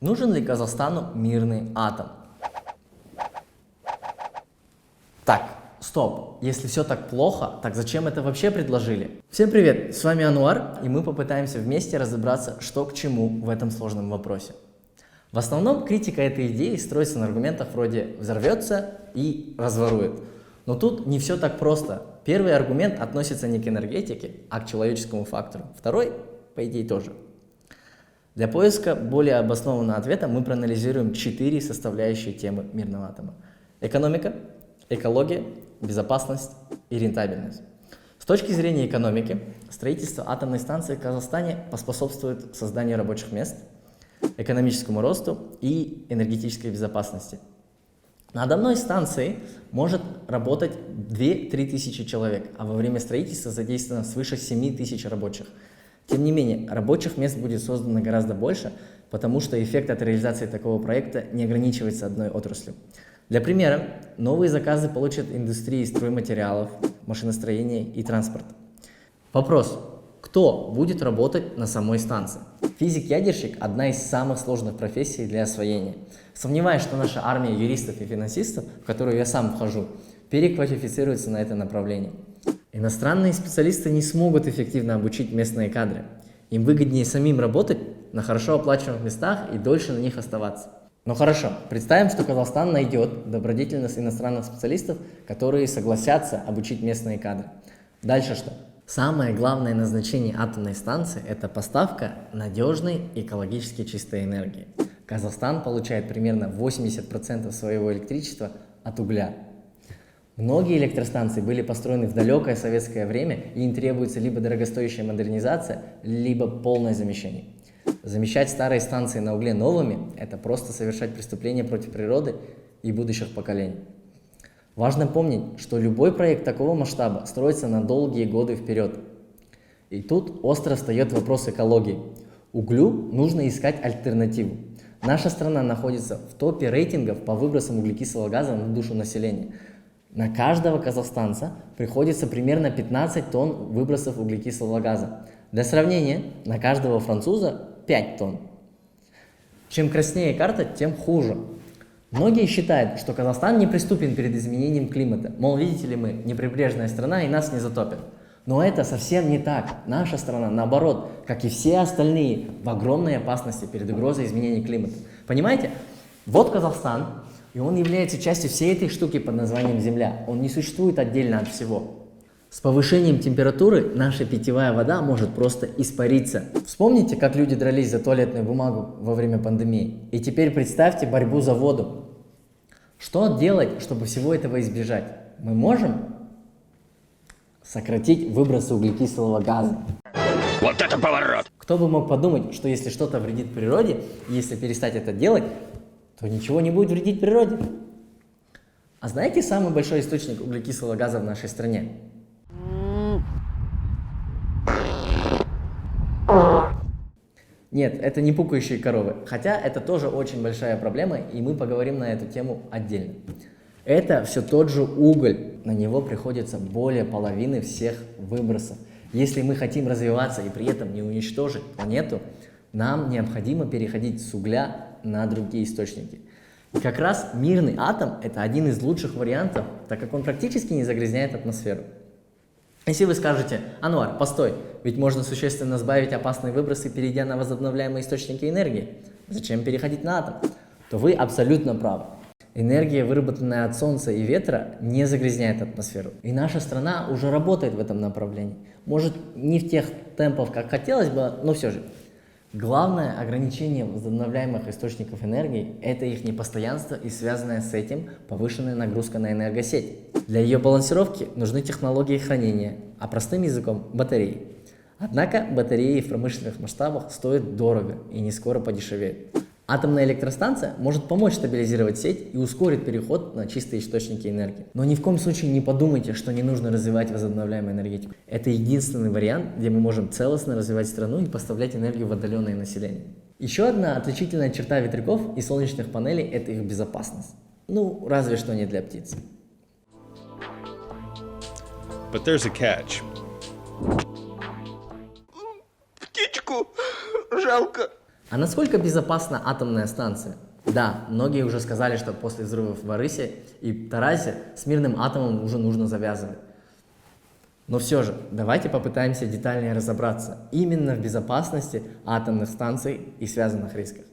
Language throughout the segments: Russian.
Нужен ли Казахстану мирный атом? Так, стоп. Если все так плохо, так зачем это вообще предложили? Всем привет, с вами Ануар, и мы попытаемся вместе разобраться, что к чему в этом сложном вопросе. В основном критика этой идеи строится на аргументах вроде «взорвется» и «разворует». Но тут не все так просто. Первый аргумент относится не к энергетике, а к человеческому фактору. Второй, по идее, тоже. Для поиска более обоснованного ответа мы проанализируем 4 составляющие темы мирного атома. Экономика, экология, безопасность и рентабельность. С точки зрения экономики, строительство атомной станции в Казахстане поспособствует созданию рабочих мест, экономическому росту и энергетической безопасности. На одной станции может работать 2-3 тысячи человек, а во время строительства задействовано свыше 7 тысяч рабочих. Тем не менее, рабочих мест будет создано гораздо больше, потому что эффект от реализации такого проекта не ограничивается одной отраслью. Для примера, новые заказы получат индустрии стройматериалов, машиностроения и транспорта. Вопрос: кто будет работать на самой станции? Физик-ядерщик – одна из самых сложных профессий для освоения. Сомневаюсь, что наша армия юристов и финансистов, в которую я сам вхожу, переквалифицируется на это направление. Иностранные специалисты не смогут эффективно обучить местные кадры. Им выгоднее самим работать на хорошо оплачиваемых местах и дольше на них оставаться. Но хорошо, представим, что Казахстан найдет добродетельность иностранных специалистов, которые согласятся обучить местные кадры. Дальше что? Самое главное назначение атомной станции – это поставка надежной экологически чистой энергии. Казахстан получает примерно 80% своего электричества от угля. Многие электростанции были построены в далекое советское время, и им требуется либо дорогостоящая модернизация, либо полное замещение. Замещать старые станции на угле новыми – это просто совершать преступление против природы и будущих поколений. Важно помнить, что любой проект такого масштаба строится на долгие годы вперед. И тут остро встает вопрос экологии. Углю нужно искать альтернативу. Наша страна находится в топе рейтингов по выбросам углекислого газа на душу населения. На каждого казахстанца приходится примерно 15 тонн выбросов углекислого газа. Для сравнения, на каждого француза 5 тонн. Чем краснее карта, тем хуже. Многие считают, что Казахстан неприступен перед изменением климата. Мол, видите ли, мы не прибрежная страна и нас не затопят. Но это совсем не так. Наша страна, наоборот, как и все остальные, в огромной опасности перед угрозой изменения климата. Понимаете? Вот Казахстан, и он является частью всей этой штуки под названием Земля. Он не существует отдельно от всего. С повышением температуры наша питьевая вода может просто испариться. Вспомните, как люди дрались за туалетную бумагу во время пандемии. И теперь представьте борьбу за воду. Что делать, чтобы всего этого избежать? Мы можем сократить выбросы углекислого газа. Вот это поворот! Кто бы мог подумать, что если что-то вредит природе, если перестать это делать, то ничего не будет вредить природе. А знаете самый большой источник углекислого газа в нашей стране? Нет, это не пукающие коровы, хотя это тоже очень большая проблема, и мы поговорим на эту тему отдельно. Это все тот же уголь, на него приходится более половины всех выбросов. Если мы хотим развиваться и при этом не уничтожить планету, нам необходимо переходить с угля на другие источники. И как раз мирный атом – это один из лучших вариантов, так как он практически не загрязняет атмосферу. Если вы скажете: Ануар, постой, ведь можно существенно сбавить опасные выбросы, перейдя на возобновляемые источники энергии. Зачем переходить на атом? То вы абсолютно правы. Энергия, выработанная от солнца и ветра, не загрязняет атмосферу. И наша страна уже работает в этом направлении. Может, не в тех темпах, как хотелось бы, но все же. Главное ограничение возобновляемых источников энергии – это их непостоянство и связанная с этим повышенная нагрузка на энергосеть. Для ее балансировки нужны технологии хранения, а простым языком – батареи. Однако батареи в промышленных масштабах стоят дорого и не скоро подешевеют. Атомная электростанция может помочь стабилизировать сеть и ускорить переход на чистые источники энергии. Но ни в коем случае не подумайте, что не нужно развивать возобновляемую энергетику. Это единственный вариант, где мы можем целостно развивать страну и поставлять энергию в отдаленное население. Еще одна отличительная черта ветряков и солнечных панелей – это их безопасность. Ну, разве что не для птиц. But there's a catch. Птичку жалко. А насколько безопасна атомная станция? Да, многие уже сказали, что после взрывов в Арысе и Тарасе с мирным атомом уже нужно завязывать. Но все же, давайте попытаемся детальнее разобраться именно в безопасности атомных станций и связанных рисках.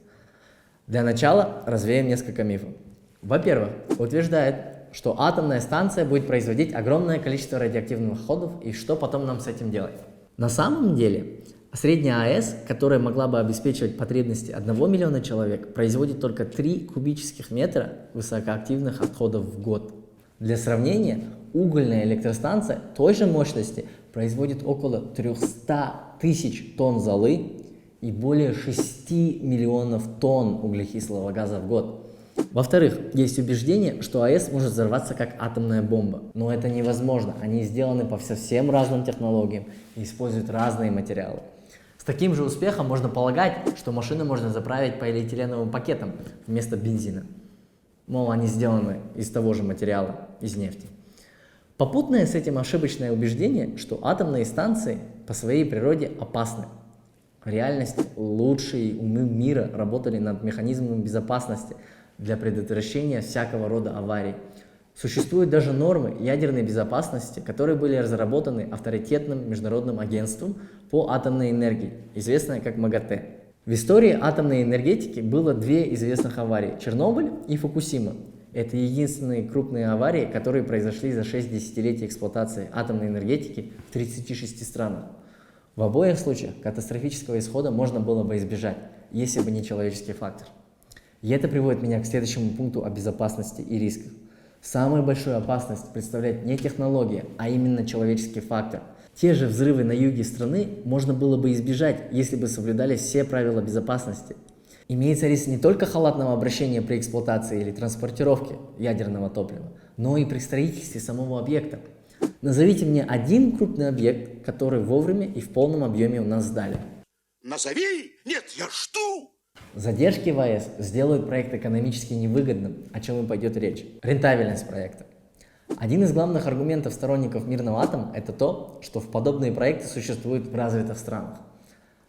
Для начала развеем несколько мифов. Во-первых, утверждает, что атомная станция будет производить огромное количество радиоактивных отходов, и что потом нам с этим делать? На самом деле, средняя АЭС, которая могла бы обеспечивать потребности 1 миллиона человек, производит только 3 кубических метра высокоактивных отходов в год. Для сравнения, угольная электростанция той же мощности производит около 300 тысяч тонн золы и более 6 миллионов тонн углекислого газа в год. Во-вторых, есть убеждение, что АЭС может взорваться как атомная бомба. Но это невозможно. Они сделаны по совсем разным технологиям и используют разные материалы. С таким же успехом можно полагать, что машины можно заправить полиэтиленовым пакетом вместо бензина. Мол, они сделаны из того же материала, из нефти. Попутное с этим ошибочное убеждение, что атомные станции по своей природе опасны. В реальности лучшие умы мира работали над механизмом безопасности для предотвращения всякого рода аварий. Существуют даже нормы ядерной безопасности, которые были разработаны авторитетным международным агентством по атомной энергии, известное как МАГАТЭ. В истории атомной энергетики было 2 известных аварии – Чернобыль и Фукусима. Это единственные крупные аварии, которые произошли за 6 десятилетий эксплуатации атомной энергетики в 36 странах. В обоих случаях катастрофического исхода можно было бы избежать, если бы не человеческий фактор. И это приводит меня к следующему пункту о безопасности и рисках. Самую большую опасность представляет не технология, а именно человеческий фактор. Те же взрывы на юге страны можно было бы избежать, если бы соблюдались все правила безопасности. Имеется риск не только халатного обращения при эксплуатации или транспортировке ядерного топлива, но и при строительстве самого объекта. Назовите мне один крупный объект, который вовремя и в полном объеме у нас сдали. Назови! Нет, я жду! Задержки в АЭС сделают проект экономически невыгодным, о чем и пойдет речь. Рентабельность проекта. Один из главных аргументов сторонников мирного атома – это то, что подобные проекты существуют в развитых странах.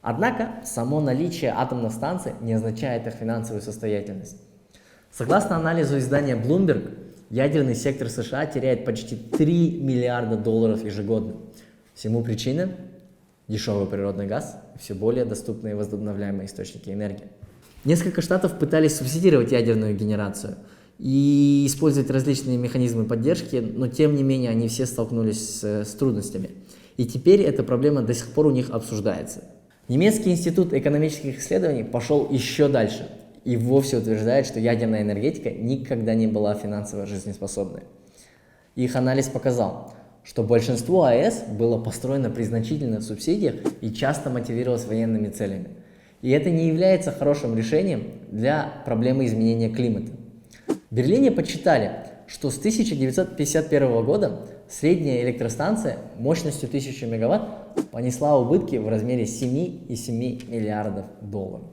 Однако, само наличие атомных станций не означает их финансовую состоятельность. Согласно анализу издания Bloomberg, ядерный сектор США теряет почти 3 миллиарда долларов ежегодно. Всему причина – дешевый природный газ и все более доступные возобновляемые источники энергии. Несколько штатов пытались субсидировать ядерную генерацию и использовать различные механизмы поддержки, но тем не менее они все столкнулись с трудностями. И теперь эта проблема до сих пор у них обсуждается. Немецкий институт экономических исследований пошел еще дальше и вовсе утверждает, что ядерная энергетика никогда не была финансово жизнеспособной. Их анализ показал, что большинство АЭС было построено при значительных субсидиях и часто мотивировалось военными целями. И это не является хорошим решением для проблемы изменения климата. В Берлине подсчитали, что с 1951 года средняя электростанция мощностью 1000 мегаватт понесла убытки в размере 7,7 миллиардов долларов.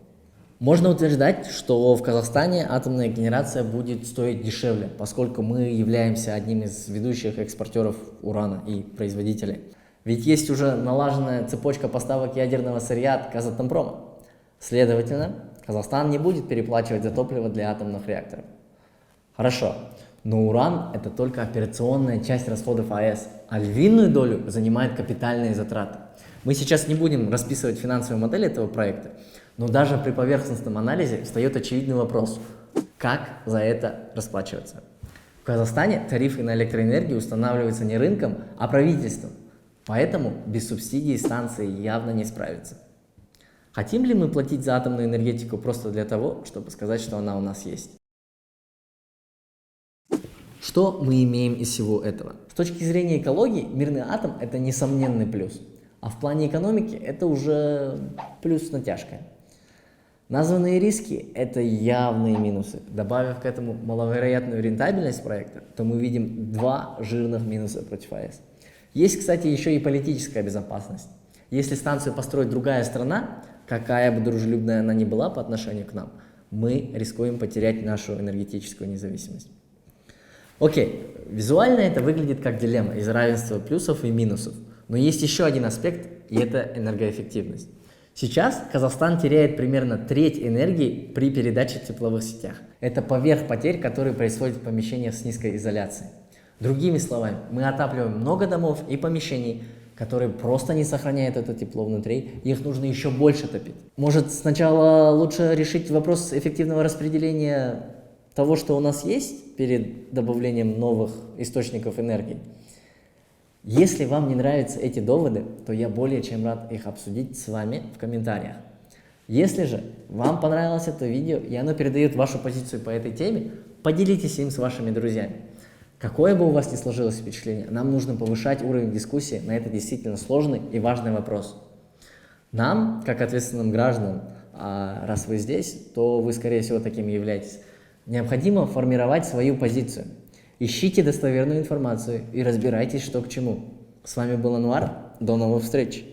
Можно утверждать, что в Казахстане атомная генерация будет стоить дешевле, поскольку мы являемся одним из ведущих экспортеров урана и производителей. Ведь есть уже налаженная цепочка поставок ядерного сырья от Казатомпрома. Следовательно, Казахстан не будет переплачивать за топливо для атомных реакторов. Хорошо, но уран – это только операционная часть расходов АЭС, а львиную долю занимают капитальные затраты. Мы сейчас не будем расписывать финансовую модель этого проекта, но даже при поверхностном анализе встает очевидный вопрос – как за это расплачиваться? В Казахстане тарифы на электроэнергию устанавливаются не рынком, а правительством, поэтому без субсидий станции явно не справятся. Хотим ли мы платить за атомную энергетику просто для того, чтобы сказать, что она у нас есть? Что мы имеем из всего этого? С точки зрения экологии, мирный атом – это несомненный плюс, а в плане экономики это уже плюс с натяжкой. Названные риски – это явные минусы. Добавив к этому маловероятную рентабельность проекта, то мы видим 2 жирных минуса против АЭС. Есть, кстати, еще и политическая безопасность. Если станцию построит другая страна, какая бы дружелюбная она ни была по отношению к нам, мы рискуем потерять нашу энергетическую независимость. Окей, визуально это выглядит как дилемма из равенства плюсов и минусов. Но есть еще один аспект, и это энергоэффективность. Сейчас Казахстан теряет примерно треть энергии при передаче в тепловых сетях. Это поверх потерь, которые происходят в помещениях с низкой изоляцией. Другими словами, мы отапливаем много домов и помещений, которые просто не сохраняют это тепло внутри, их нужно еще больше топить. Может, сначала лучше решить вопрос эффективного распределения того, что у нас есть, перед добавлением новых источников энергии? Если вам не нравятся эти доводы, то я более чем рад их обсудить с вами в комментариях. Если же вам понравилось это видео и оно передает вашу позицию по этой теме, поделитесь им с вашими друзьями. Какое бы у вас ни сложилось впечатление, нам нужно повышать уровень дискуссии на этот действительно сложный и важный вопрос. Нам, как ответственным гражданам, а раз вы здесь, то вы, скорее всего, таким и являетесь, необходимо формировать свою позицию. Ищите достоверную информацию и разбирайтесь, что к чему. С вами был Ануар. До новых встреч!